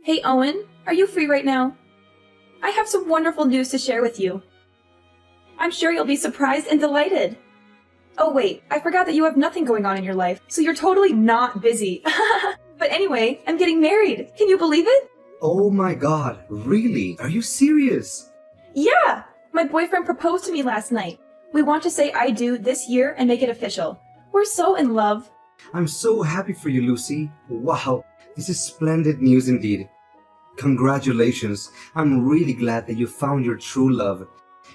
Hey Owen, are you free right now? I have some wonderful news to share with you. I'm sure you'll be surprised and delighted. Oh wait, I forgot that you have nothing going on in your life, so you're totally not busy. But anyway, I'm getting married. Can you believe it? Oh my god, really? Are you serious? Yeah! My boyfriend proposed to me last night. We want to say I do this year and make it official. We're so in love. I'm so happy for you, Lucy. Wow, this is splendid news indeed. Congratulations. I'm really glad that you found your true love.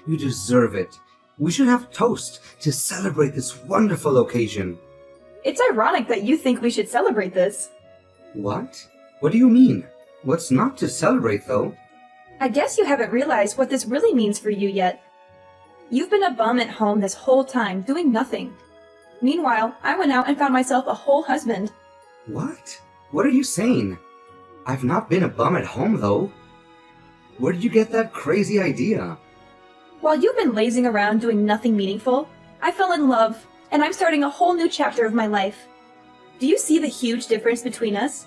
You deserve it. We should have toast to celebrate this wonderful occasion. It's ironic that you think we should celebrate this. What? What do you mean? What's not to celebrate, though? I guess you haven't realized what this really means for you yet. You've been a bum at home this whole time, doing nothing. Meanwhile, I went out and found myself a whole husband. What? What are you saying? I've not been a bum at home, though. Where did you get that crazy idea? While you've been lazing around doing nothing meaningful, I fell in love, and I'm starting a whole new chapter of my life. Do you see the huge difference between us?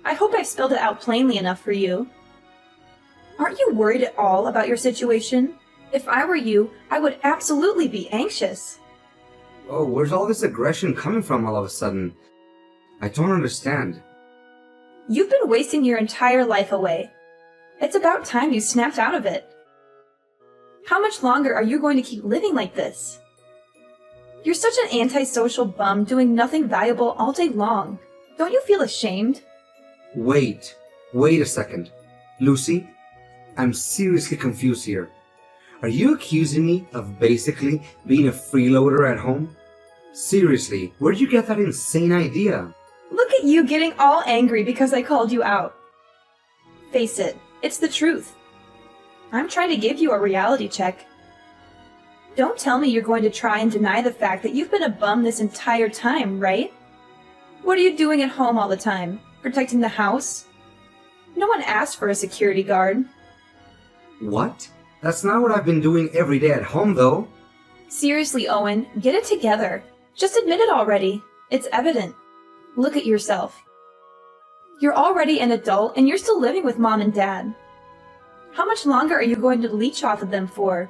I hope I've spelled it out plainly enough for you. Aren't you worried at all about your situation? If I were you, I would absolutely be anxious. Oh, where's all this aggression coming from all of a sudden? I don't understand. You've been wasting your entire life away. It's about time you snapped out of it. How much longer are you going to keep living like this? You're such an antisocial bum doing nothing valuable all day long. Don't you feel ashamed? Wait a second. Lucy, I'm seriously confused here. Are you accusing me of basically being a freeloader at home? Seriously, where did you get that insane idea? Look at you getting all angry because I called you out. Face it, it's the truth. I'm trying to give you a reality check. Don't tell me you're going to try and deny the fact that you've been a bum this entire time, right? What are you doing at home all the time? Protecting the house? No one asked for a security guard. What? That's not what I've been doing every day at home, though. Seriously, Owen, get it together. Just admit it already. It's evident. Look at yourself. You're already an adult and you're still living with mom and dad. How much longer are you going to leech off of them for?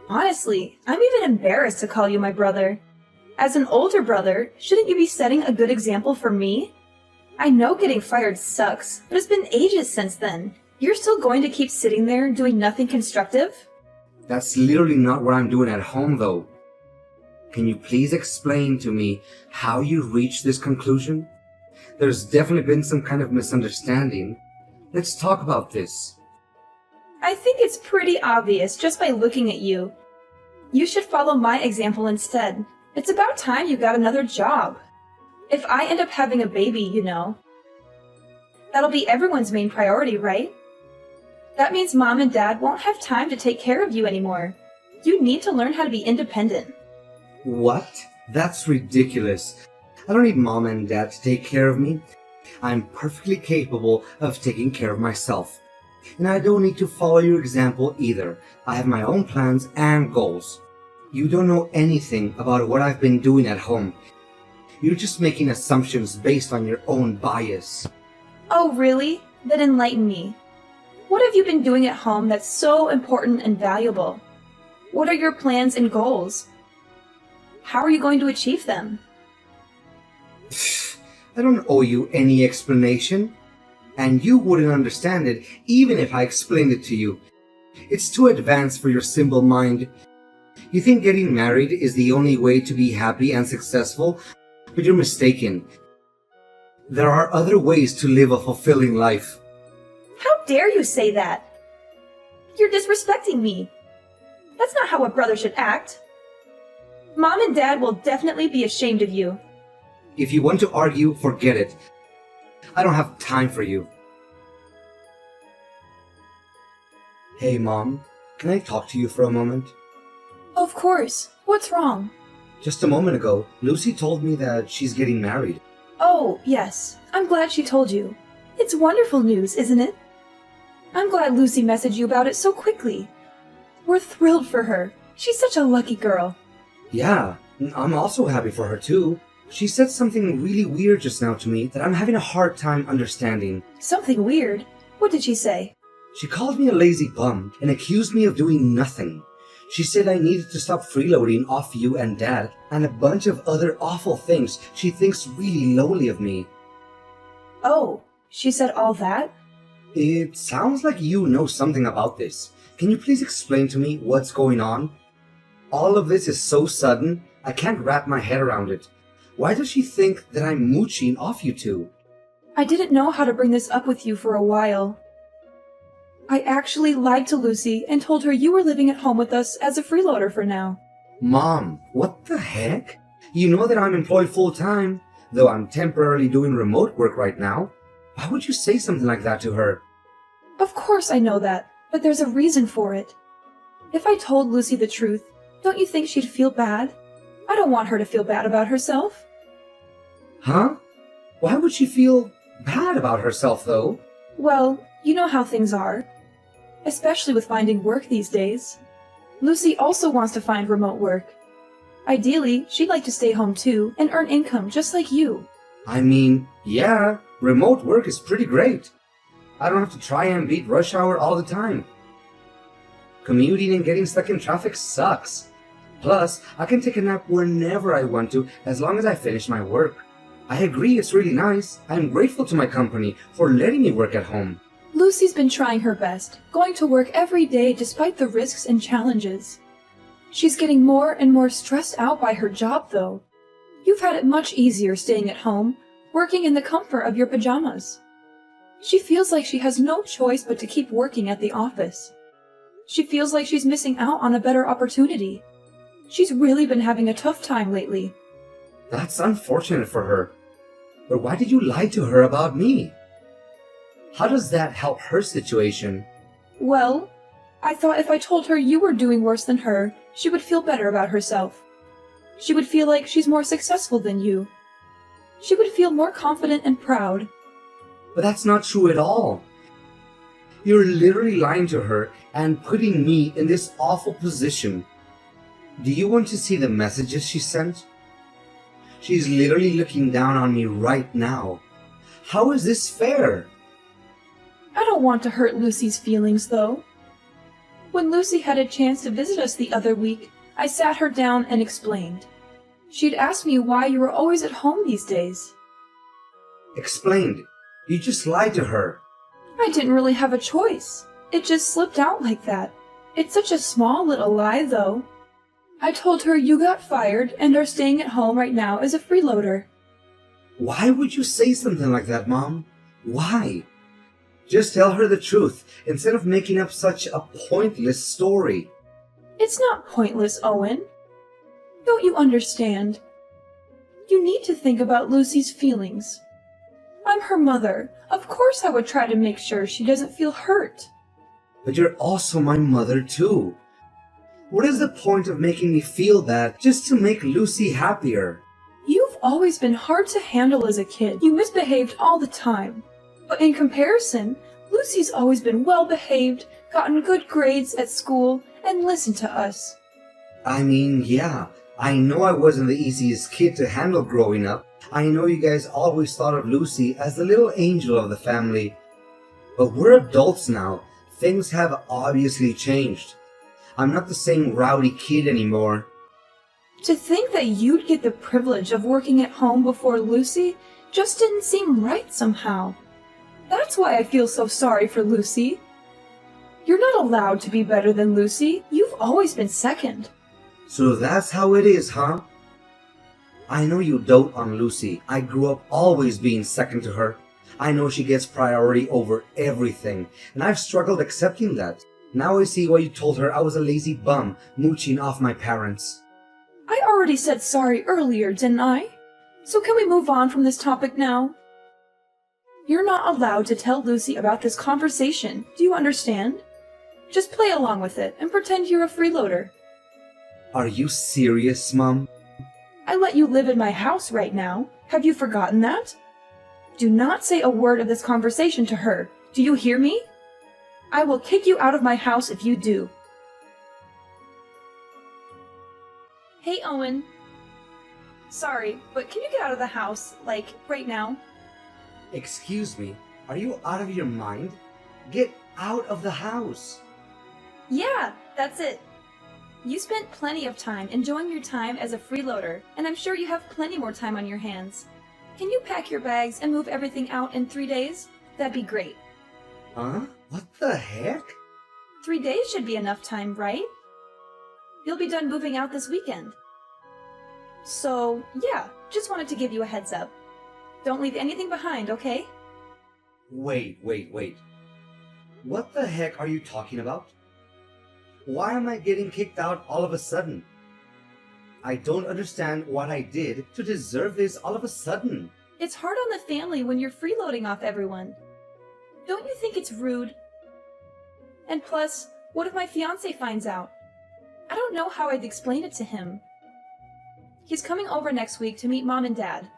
Honestly, I'm even embarrassed to call you my brother. As an older brother, shouldn't you be setting a good example for me? I know getting fired sucks, but it's been ages since then. You're still going to keep sitting there doing nothing constructive? That's literally not what I'm doing at home, though. Can you please explain to me how you reached this conclusion? There's definitely been some kind of misunderstanding. Let's talk about this. I think it's pretty obvious just by looking at you. You should follow my example instead. It's about time you got another job. If I end up having a baby, you know. That'll be everyone's main priority, right? That means mom and dad won't have time to take care of you anymore. You need to learn how to be independent. What? That's ridiculous. I don't need mom and dad to take care of me. I'm perfectly capable of taking care of myself. And I don't need to follow your example either. I have my own plans and goals. You don't know anything about what I've been doing at home. You're just making assumptions based on your own bias. Oh, really? Then enlighten me. What have you been doing at home that's so important and valuable? What are your plans and goals? How are you going to achieve them? I don't owe you any explanation. And you wouldn't understand it even if I explained it to you. It's too advanced for your simple mind. You think getting married is the only way to be happy and successful, but you're mistaken. There are other ways to live a fulfilling life. How dare you say that? You're disrespecting me. That's not how a brother should act. Mom and dad will definitely be ashamed of you. If you want to argue, forget it. I don't have time for you. Hey, Mom, can I talk to you for a moment? Of course. What's wrong? Just a moment ago, Lucy told me that she's getting married. Oh, yes. I'm glad she told you. It's wonderful news, isn't it? I'm glad Lucy messaged you about it so quickly. We're thrilled for her. She's such a lucky girl. Yeah, I'm also happy for her too. She said something really weird just now to me that I'm having a hard time understanding. Something weird? What did she say? She called me a lazy bum and accused me of doing nothing. She said I needed to stop freeloading off you and Dad and a bunch of other awful things she thinks really lowly of me. Oh, she said all that? It sounds like you know something about this. Can you please explain to me what's going on? All of this is so sudden, I can't wrap my head around it. Why does she think that I'm mooching off you two? I didn't know how to bring this up with you for a while. I actually lied to Lucy and told her you were living at home with us as a freeloader for now. Mom, what the heck? You know that I'm employed full-time, though I'm temporarily doing remote work right now. Why would you say something like that to her? Of course I know that, but there's a reason for it. If I told Lucy the truth, don't you think she'd feel bad? I don't want her to feel bad about herself. Huh? Why would she feel bad about herself, though? Well, you know how things are. Especially with finding work these days. Lucy also wants to find remote work. Ideally, she'd like to stay home too and earn income just like you. I mean, yeah, remote work is pretty great. I don't have to try and beat rush hour all the time. Commuting and getting stuck in traffic sucks. Plus, I can take a nap whenever I want to as long as I finish my work. I agree it's really nice. I'm grateful to my company for letting me work at home. Lucy's been trying her best, going to work every day despite the risks and challenges. She's getting more and more stressed out by her job, though. You've had it much easier staying at home, working in the comfort of your pajamas. She feels like she has no choice but to keep working at the office. She feels like she's missing out on a better opportunity. She's really been having a tough time lately. That's unfortunate for her. But why did you lie to her about me? How does that help her situation? Well, I thought if I told her you were doing worse than her, she would feel better about herself. She would feel like she's more successful than you. She would feel more confident and proud. But that's not true at all. You're literally lying to her and putting me in this awful position. Do you want to see the messages she sent? She's literally looking down on me right now. How is this fair? I don't want to hurt Lucy's feelings, though. When Lucy had a chance to visit us the other week, I sat her down and explained. She'd asked me why you were always at home these days. Explained. You just lied to her. I didn't really have a choice. It just slipped out like that. It's such a small little lie, though. I told her you got fired and are staying at home right now as a freeloader. Why would you say something like that, Mom? Why? Just tell her the truth instead of making up such a pointless story. It's not pointless, Owen. Don't you understand? You need to think about Lucy's feelings. I'm her mother. Of course I would try to make sure she doesn't feel hurt. But you're also my mother, too. What is the point of making me feel bad just to make Lucy happier? You've always been hard to handle as a kid. You misbehaved all the time. But in comparison, Lucy's always been well-behaved, gotten good grades at school, and listened to us. I mean, yeah, I know I wasn't the easiest kid to handle growing up. I know you guys always thought of Lucy as the little angel of the family. But we're adults now. Things have obviously changed. I'm not the same rowdy kid anymore. To think that you'd get the privilege of working at home before Lucy just didn't seem right somehow. That's why I feel so sorry for Lucy. You're not allowed to be better than Lucy. You've always been second. So that's how it is, huh? I know you dote on Lucy. I grew up always being second to her. I know she gets priority over everything, and I've struggled accepting that. Now I see why you told her I was a lazy bum, mooching off my parents. I already said sorry earlier, didn't I? So can we move on from this topic now? You're not allowed to tell Lucy about this conversation. Do you understand? Just play along with it and pretend you're a freeloader. Are you serious, Mom? I let you live in my house right now. Have you forgotten that? Do not say a word of this conversation to her. Do you hear me? I will kick you out of my house if you do. Hey, Owen. Sorry, but can you get out of the house, like, right now? Excuse me, are you out of your mind? Get out of the house! Yeah, that's it. You spent plenty of time enjoying your time as a freeloader, and I'm sure you have plenty more time on your hands. Can you pack your bags and move everything out in 3 days? That'd be great. Huh? What the heck? 3 days should be enough time, right? You'll be done moving out this weekend. So, yeah, just wanted to give you a heads up. Don't leave anything behind, okay? Wait. What the heck are you talking about? Why am I getting kicked out all of a sudden? I don't understand what I did to deserve this all of a sudden. It's hard on the family when you're freeloading off everyone. Don't you think it's rude? And plus, what if my fiancé finds out? I don't know how I'd explain it to him. He's coming over next week to meet Mom and Dad.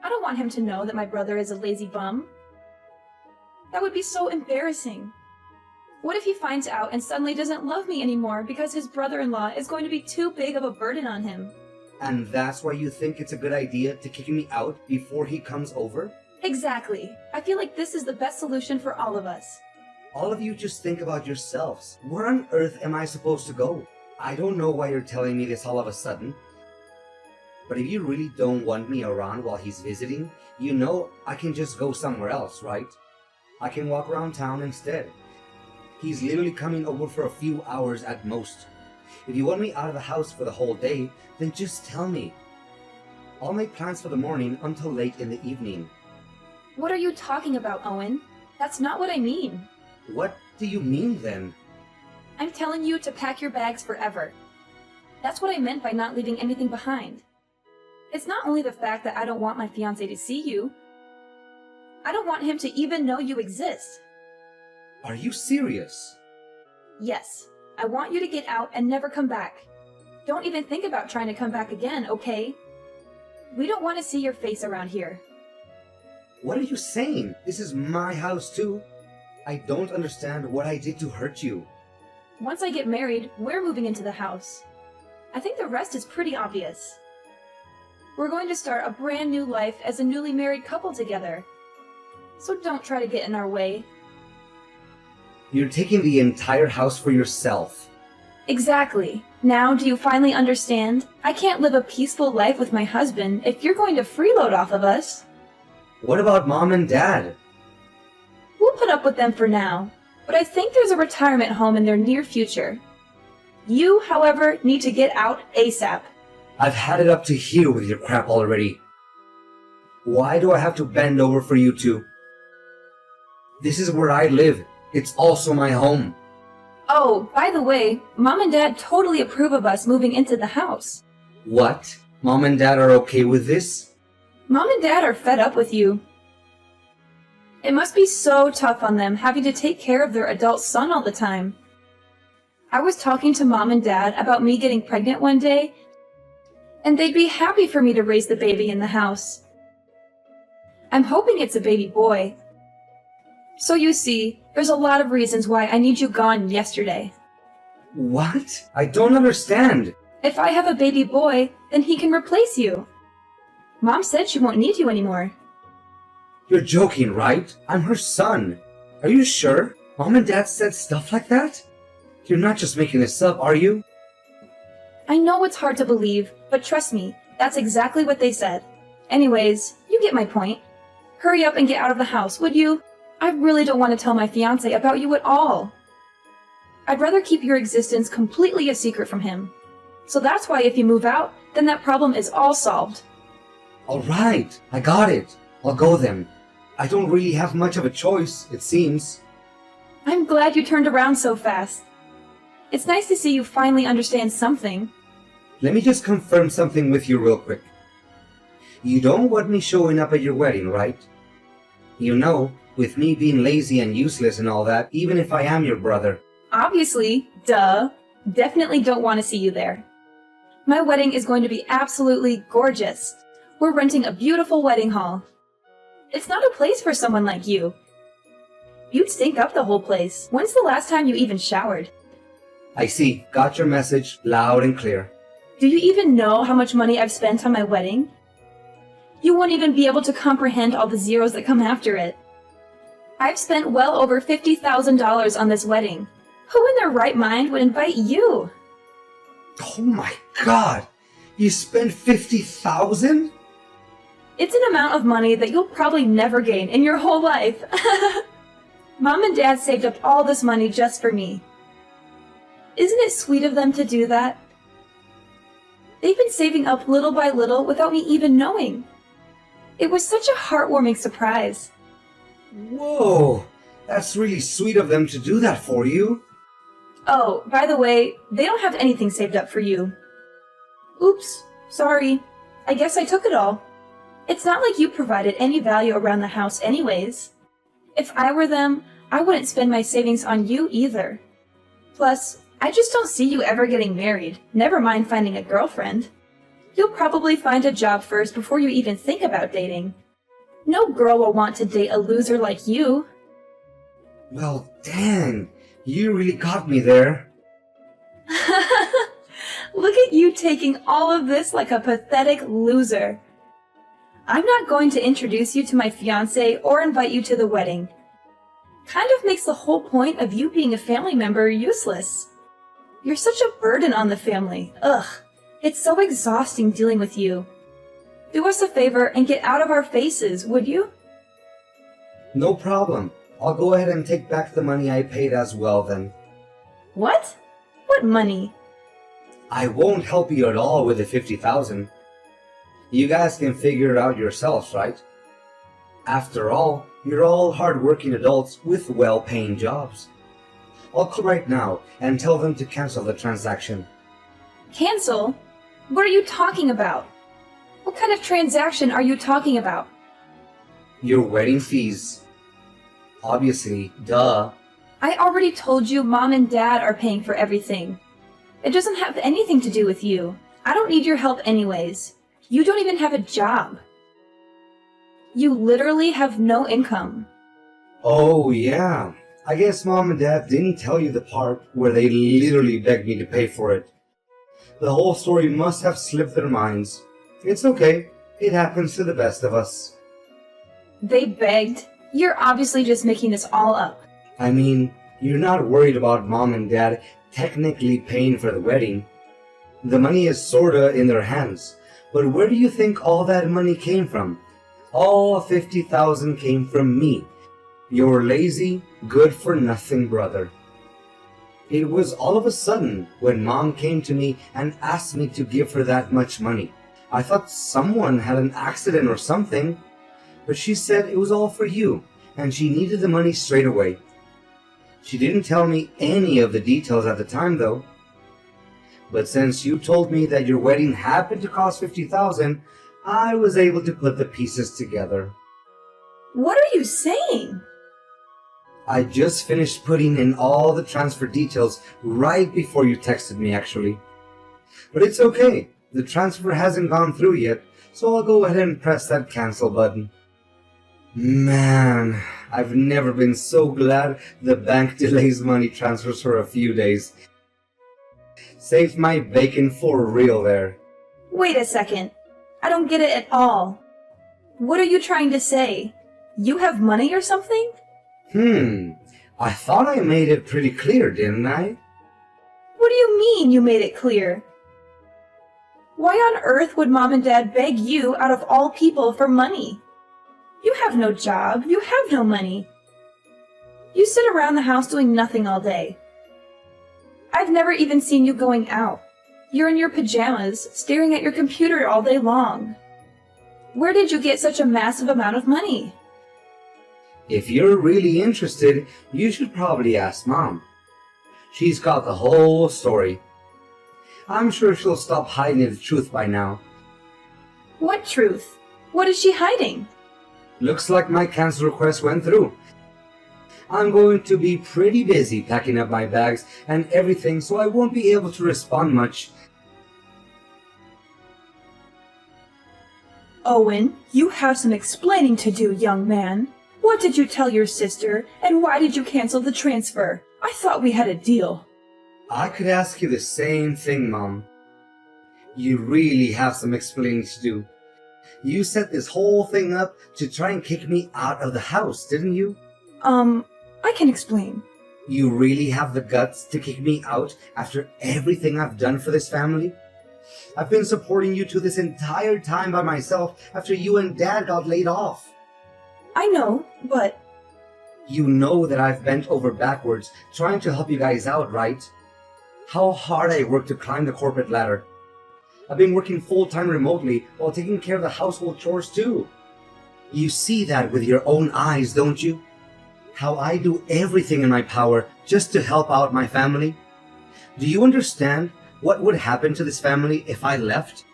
I don't want him to know that my brother is a lazy bum. That would be so embarrassing. What if he finds out and suddenly doesn't love me anymore because his brother-in-law is going to be too big of a burden on him? And that's why you think it's a good idea to kick me out before he comes over? Exactly. I feel like this is the best solution for all of us. All of you just think about yourselves. Where on earth am I supposed to go? I don't know why you're telling me this all of a sudden. But if you really don't want me around while he's visiting, you know I can just go somewhere else, right? I can walk around town instead. He's literally coming over for a few hours at most. If you want me out of the house for the whole day, then just tell me. I'll make plans for the morning until late in the evening. What are you talking about, Owen? That's not what I mean. What do you mean then? I'm telling you to pack your bags forever. That's what I meant by not leaving anything behind. It's not only the fact that I don't want my fiancé to see you. I don't want him to even know you exist. Are you serious? Yes, I want you to get out and never come back. Don't even think about trying to come back again, okay? We don't want to see your face around here. What are you saying? This is my house too. I don't understand what I did to hurt you. Once I get married, we're moving into the house. I think the rest is pretty obvious. We're going to start a brand new life as a newly married couple together. So don't try to get in our way. You're taking the entire house for yourself. Exactly. Now do you finally understand? I can't live a peaceful life with my husband if you're going to freeload off of us. What about Mom and Dad? We'll put up with them for now, but I think there's a retirement home in their near future. You, however, need to get out ASAP. I've had it up to here with your crap already. Why do I have to bend over for you two? This is where I live. It's also my home. Oh, by the way, Mom and Dad totally approve of us moving into the house. What? Mom and Dad are okay with this? Mom and Dad are fed up with you. It must be so tough on them having to take care of their adult son all the time. I was talking to Mom and Dad about me getting pregnant one day, and they'd be happy for me to raise the baby in the house. I'm hoping it's a baby boy. So you see, there's a lot of reasons why I need you gone yesterday. What? I don't understand. If I have a baby boy, then he can replace you. Mom said she won't need you anymore. You're joking, right? I'm her son. Are you sure? Mom and Dad said stuff like that? You're not just making this up, are you? I know it's hard to believe, but trust me, that's exactly what they said. Anyways, you get my point. Hurry up and get out of the house, would you? I really don't want to tell my fiancé about you at all. I'd rather keep your existence completely a secret from him. So that's why if you move out, then that problem is all solved. Alright, I got it. I'll go then. I don't really have much of a choice, it seems. I'm glad you turned around so fast. It's nice to see you finally understand something. Let me just confirm something with you real quick. You don't want me showing up at your wedding, right? You know, with me being lazy and useless and all that, even if I am your brother. Obviously, duh. Definitely don't want to see you there. My wedding is going to be absolutely gorgeous. We're renting a beautiful wedding hall. It's not a place for someone like you. You'd stink up the whole place. When's the last time you even showered? I see. Got your message loud and clear. Do you even know how much money I've spent on my wedding? You won't even be able to comprehend all the zeros that come after it. I've spent well over $50,000 on this wedding. Who in their right mind would invite you? Oh my god! You spent 50,000? It's an amount of money that you'll probably never gain in your whole life. Mom and Dad saved up all this money just for me. Isn't it sweet of them to do that? They've been saving up little by little without me even knowing. It was such a heartwarming surprise. Whoa! That's really sweet of them to do that for you. Oh, by the way, they don't have anything saved up for you. Oops, sorry. I guess I took it all. It's not like you provided any value around the house anyways. If I were them, I wouldn't spend my savings on you either. Plus, I just don't see you ever getting married, never mind finding a girlfriend. You'll probably find a job first before you even think about dating. No girl will want to date a loser like you. Well, dang. You really got me there. Look at you taking all of this like a pathetic loser. I'm not going to introduce you to my fiancé or invite you to the wedding. Kind of makes the whole point of you being a family member useless. You're such a burden on the family. Ugh, it's so exhausting dealing with you. Do us a favor and get out of our faces, would you? No problem. I'll go ahead and take back the money I paid as well then. What? What money? I won't help you at all with the 50,000. You guys can figure it out yourselves, right? After all, you're all hard-working adults with well-paying jobs. I'll call right now and tell them to cancel the transaction. Cancel? What are you talking about? What kind of transaction are you talking about? Your wedding fees. Obviously, duh. I already told you Mom and Dad are paying for everything. It doesn't have anything to do with you. I don't need your help anyways. You don't even have a job. You literally have no income. Oh, yeah. I guess Mom and Dad didn't tell you the part where they literally begged me to pay for it. The whole story must have slipped their minds. It's okay. It happens to the best of us. They begged? You're obviously just making this all up. I mean, you're not worried about Mom and Dad technically paying for the wedding. The money is sorta in their hands. But where do you think all that money came from? All 50,000 came from me, your lazy, good-for-nothing brother. It was all of a sudden when Mom came to me and asked me to give her that much money. I thought someone had an accident or something, but she said it was all for you, and she needed the money straight away. She didn't tell me any of the details at the time, though. But since you told me that your wedding happened to cost 50,000, I was able to put the pieces together. What are you saying? I just finished putting in all the transfer details right before you texted me, actually. But it's okay. The transfer hasn't gone through yet, so I'll go ahead and press that cancel button. Man, I've never been so glad the bank delays money transfers for a few days. Saved my bacon for real there. Wait a second. I don't get it at all. What are you trying to say? You have money or something? I thought I made it pretty clear, didn't I? What do you mean you made it clear? Why on earth would Mom and Dad beg you out of all people for money? You have no job. You have no money. You sit around the house doing nothing all day. I've never even seen you going out. You're in your pajamas, staring at your computer all day long. Where did you get such a massive amount of money? If you're really interested, you should probably ask Mom. She's got the whole story. I'm sure she'll stop hiding the truth by now. What truth? What is she hiding? Looks like my cancel request went through. I'm going to be pretty busy packing up my bags and everything, so I won't be able to respond much. Owen, you have some explaining to do, young man. What did you tell your sister, and why did you cancel the transfer? I thought we had a deal. I could ask you the same thing, Mom. You really have some explaining to do. You set this whole thing up to try and kick me out of the house, didn't you? I can explain. You really have the guts to kick me out after everything I've done for this family? I've been supporting you two this entire time by myself after you and Dad got laid off. I know, but You know that I've bent over backwards trying to help you guys out, right? How hard I worked to climb the corporate ladder. I've been working full-time remotely while taking care of the household chores too. You see that with your own eyes, don't you? How I do everything in my power just to help out my family. Do you understand what would happen to this family if I left?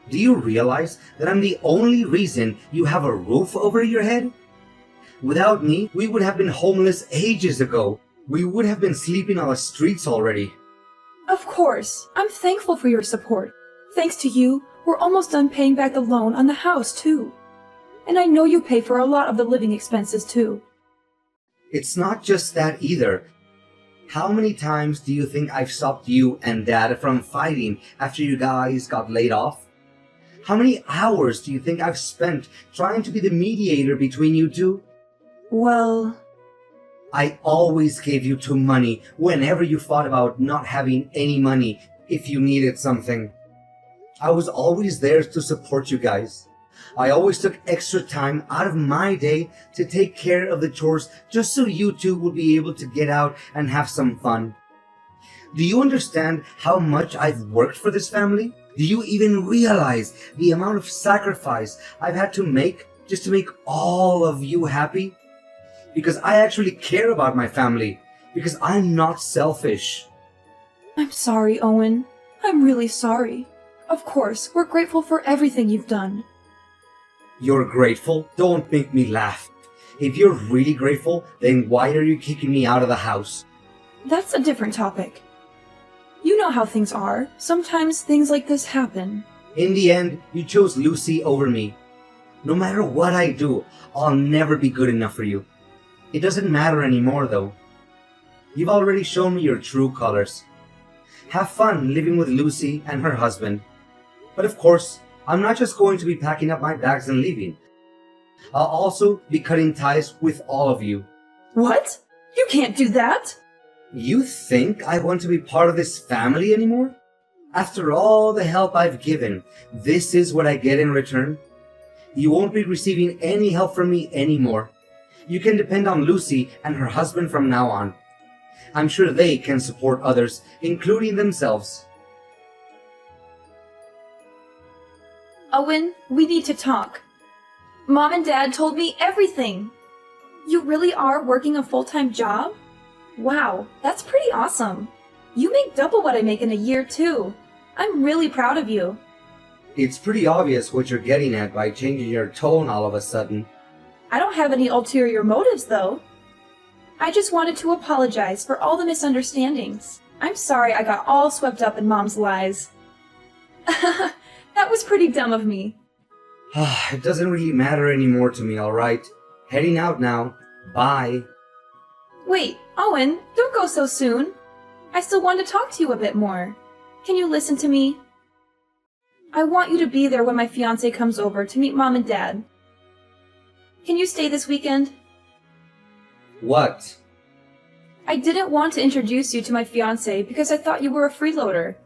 Do you realize that I'm the only reason you have a roof over your head? Without me, we would have been homeless ages ago. We would have been sleeping on the streets already. of course, I'm thankful for your support. Thanks to you, we're almost done paying back the loan on the house too. And I know you pay for a lot of the living expenses too. It's not just that either. How many times do you think I've stopped you and Dad from fighting after you guys got laid off? How many hours do you think I've spent trying to be the mediator between you two? Well, I always gave you two money whenever you thought about not having any money if you needed something. I was always there to support you guys. I always took extra time out of my day to take care of the chores just so you two would be able to get out and have some fun. Do you understand how much I've worked for this family? Do you even realize the amount of sacrifice I've had to make just to make all of you happy? Because I actually care about my family. Because I'm not selfish. I'm sorry, Owen. I'm really sorry. Of course, we're grateful for everything you've done. You're grateful? Don't make me laugh. If you're really grateful, then why are you kicking me out of the house? That's a different topic. You know how things are. Sometimes things like this happen. In the end, you chose Lucy over me. No matter what I do, I'll never be good enough for you. It doesn't matter anymore, though. You've already shown me your true colors. Have fun living with Lucy and her husband. But of course, I'm not just going to be packing up my bags and leaving. I'll also be cutting ties with all of you. What? You can't do that! You think I want to be part of this family anymore? After all the help I've given, this is what I get in return? You won't be receiving any help from me anymore. You can depend on Lucy and her husband from now on. I'm sure they can support others, including themselves. Owen, we need to talk. Mom and Dad told me everything. You really are working a full-time job? Wow, that's pretty awesome. You make double what I make in a year, too. I'm really proud of you. It's pretty obvious what you're getting at by changing your tone all of a sudden. I don't have any ulterior motives, though. I just wanted to apologize for all the misunderstandings. I'm sorry I got all swept up in Mom's lies. That was pretty dumb of me. It doesn't really matter anymore to me, alright? Heading out now. Bye. Wait, Owen, don't go so soon. I still want to talk to you a bit more. Can you listen to me? I want you to be there when my fiancé comes over to meet Mom and Dad. Can you stay this weekend? What? I didn't want to introduce you to my fiancé because I thought you were a freeloader.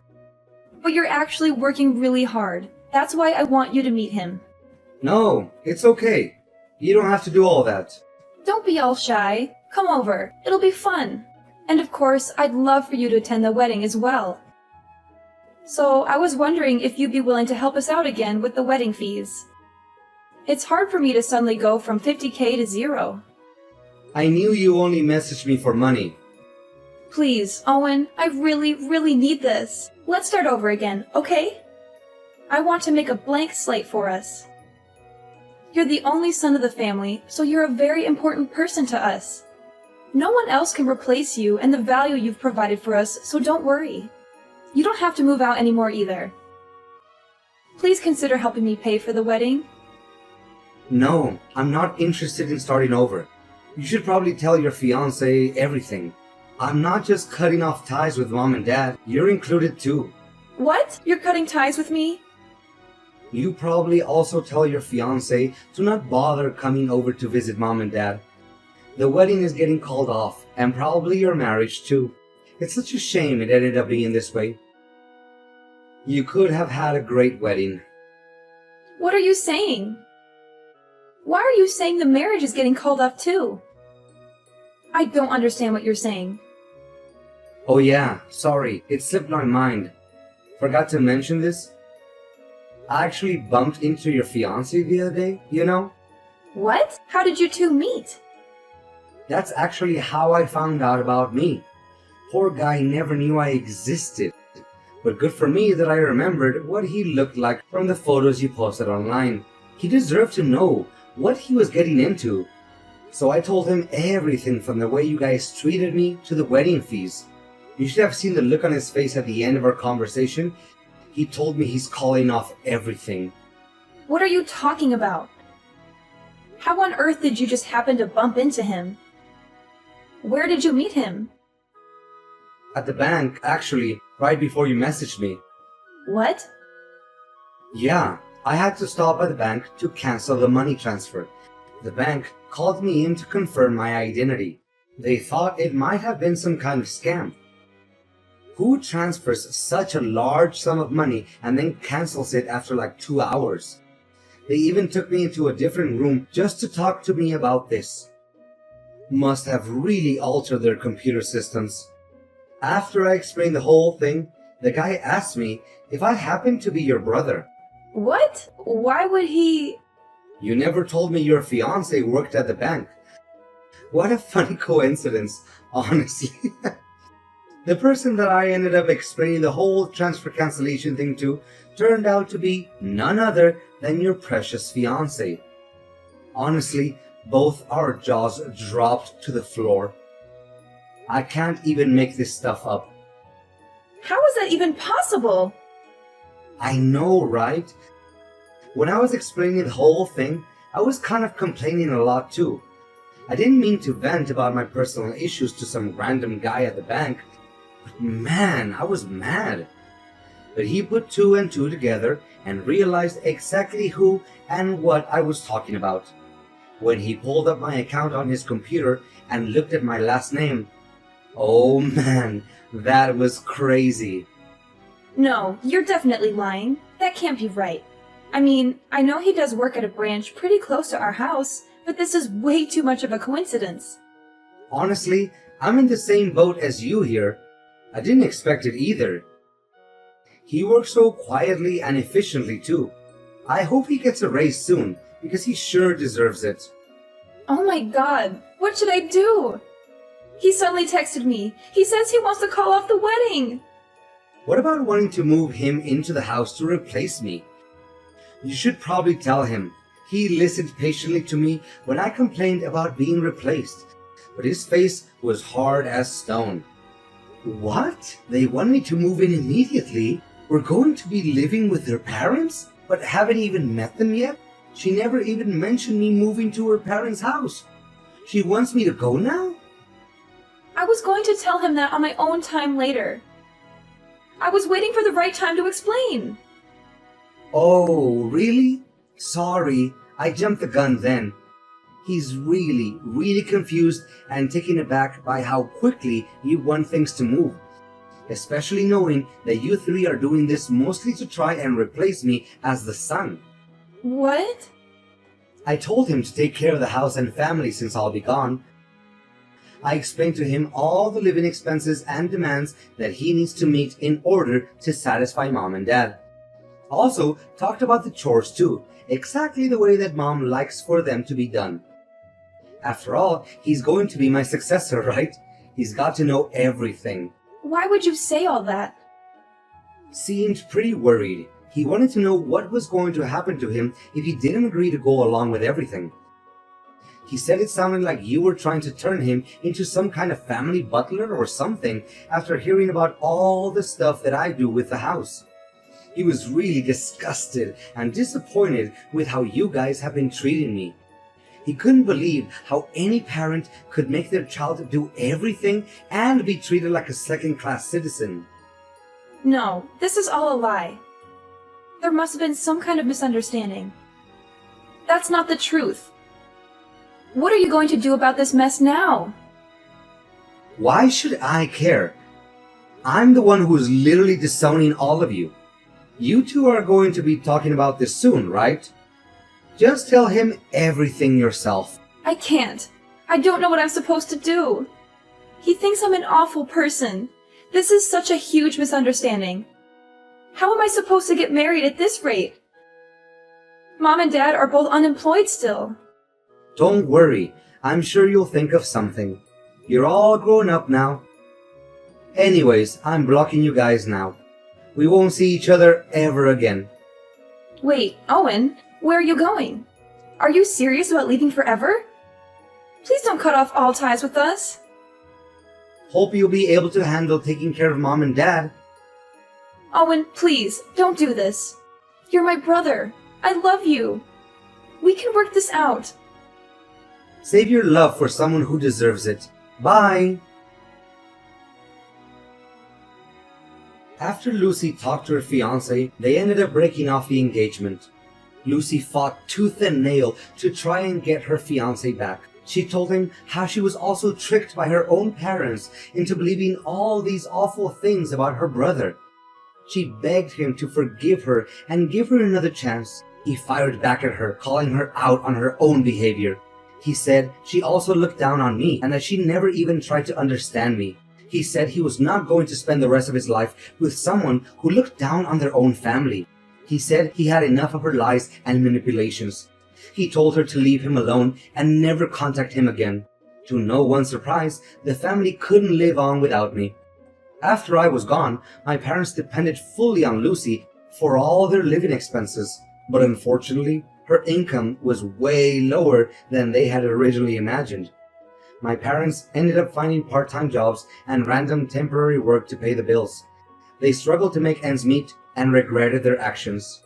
But you're actually working really hard. That's why I want you to meet him. No, it's okay. You don't have to do all that. Don't be all shy. Come over. It'll be fun. And of course, I'd love for you to attend the wedding as well. So I was wondering if you'd be willing to help us out again with the wedding fees. It's hard for me to suddenly go from 50K to 0. I knew you only messaged me for money. Please, Owen, I really need this. Let's start over again, okay? I want to make a blank slate for us. You're the only son of the family, so you're a very important person to us. No one else can replace you and the value you've provided for us, so don't worry. You don't have to move out anymore either. Please consider helping me pay for the wedding. No, I'm not interested in starting over. You should probably tell your fiancé everything. I'm not just cutting off ties with Mom and Dad, you're included too. What? You're cutting ties with me? You probably also tell your fiancé to not bother coming over to visit mom and dad. The wedding is getting called off, and probably your marriage too. It's such a shame it ended up being this way. You could have had a great wedding. What are you saying? Why are you saying the marriage is getting called off too? I don't understand what you're saying. Oh yeah, sorry, it slipped my mind. Forgot to mention this. I actually bumped into your fiancé the other day, you know? What? How did you two meet? That's actually how I found out about me. Poor guy never knew I existed. But good for me that I remembered what he looked like from the photos you posted online. He deserved to know what he was getting into. So I told him everything from the way you guys treated me to the wedding fees. You should have seen the look on his face at the end of our conversation. He told me he's calling off everything. What are you talking about? How on earth did you just happen to bump into him? Where did you meet him? At the bank, actually, right before you messaged me. What? Yeah, I had to stop at the bank to cancel the money transfer. The bank called me in to confirm my identity. They thought it might have been some kind of scam. Who transfers such a large sum of money and then cancels it after like 2 hours? They even took me into a different room just to talk to me about this. Must have really altered their computer systems. After I explained the whole thing, the guy asked me if I happened to be your brother. What? Why would he... You never told me your fiancé worked at the bank. What a funny coincidence, honestly. The person that I ended up explaining the whole transfer cancellation thing to turned out to be none other than your precious fiancé. Honestly, both our jaws dropped to the floor. I can't even make this stuff up. How is that even possible? I know, right? When I was explaining the whole thing, I was kind of complaining a lot too. I didn't mean to vent about my personal issues to some random guy at the bank. But man, I was mad. But he put two and two together and realized exactly who and what I was talking about. When he pulled up my account on his computer and looked at my last name, oh man, that was crazy. No, you're definitely lying. That can't be right. I mean, I know he does work at a branch pretty close to our house, but this is way too much of a coincidence. Honestly, I'm in the same boat as you here. I didn't expect it either. He works so quietly and efficiently too. I hope he gets a raise soon, because he sure deserves it. Oh my god, what should I do? He suddenly texted me. He says he wants to call off the wedding. What about wanting to move him into the house to replace me? You should probably tell him. He listened patiently to me when I complained about being replaced, but his face was hard as stone. What? They want me to move in immediately? We're going to be living with their parents? But haven't even met them yet? She never even mentioned me moving to her parents' house. She wants me to go now? I was going to tell him that on my own time later. I was waiting for the right time to explain. Oh, really? Sorry, I jumped the gun then. He's really confused and taken aback by how quickly you want things to move. Especially knowing that you three are doing this mostly to try and replace me as the son. What? I told him to take care of the house and family since I'll be gone. I explained to him all the living expenses and demands that he needs to meet in order to satisfy mom and dad. Also, talked about the chores too, exactly the way that mom likes for them to be done. After all, he's going to be my successor, right? He's got to know everything. Why would you say all that? Seemed pretty worried. He wanted to know what was going to happen to him if he didn't agree to go along with everything. He said it sounded like you were trying to turn him into some kind of family butler or something after hearing about all the stuff that I do with the house. He was really disgusted and disappointed with how you guys have been treating me. He couldn't believe how any parent could make their child do everything and be treated like a second-class citizen. No, this is all a lie. There must have been some kind of misunderstanding. That's not the truth. What are you going to do about this mess now? Why should I care? I'm the one who's literally disowning all of you. You two are going to be talking about this soon, right? Just tell him everything yourself. I can't. I don't know what I'm supposed to do. He thinks I'm an awful person. This is such a huge misunderstanding. How am I supposed to get married at this rate? Mom and Dad are both unemployed still. Don't worry, I'm sure you'll think of something. You're all grown up now. Anyways, I'm blocking you guys now. We won't see each other ever again. Wait, Owen, where are you going? Are you serious about leaving forever? Please don't cut off all ties with us. Hope you'll be able to handle taking care of Mom and Dad. Owen, please, don't do this. You're my brother. I love you. We can work this out. Save your love for someone who deserves it. Bye! After Lucy talked to her fiancé, they ended up breaking off the engagement. Lucy fought tooth and nail to try and get her fiancé back. She told him how she was also tricked by her own parents into believing all these awful things about her brother. She begged him to forgive her and give her another chance. He fired back at her, calling her out on her own behavior. He said she also looked down on me and that she never even tried to understand me. He said he was not going to spend the rest of his life with someone who looked down on their own family. He said he had enough of her lies and manipulations. He told her to leave him alone and never contact him again. To no one's surprise, the family couldn't live on without me. After I was gone, my parents depended fully on Lucy for all their living expenses. But unfortunately, her income was way lower than they had originally imagined. My parents ended up finding part-time jobs and random temporary work to pay the bills. They struggled to make ends meet and regretted their actions.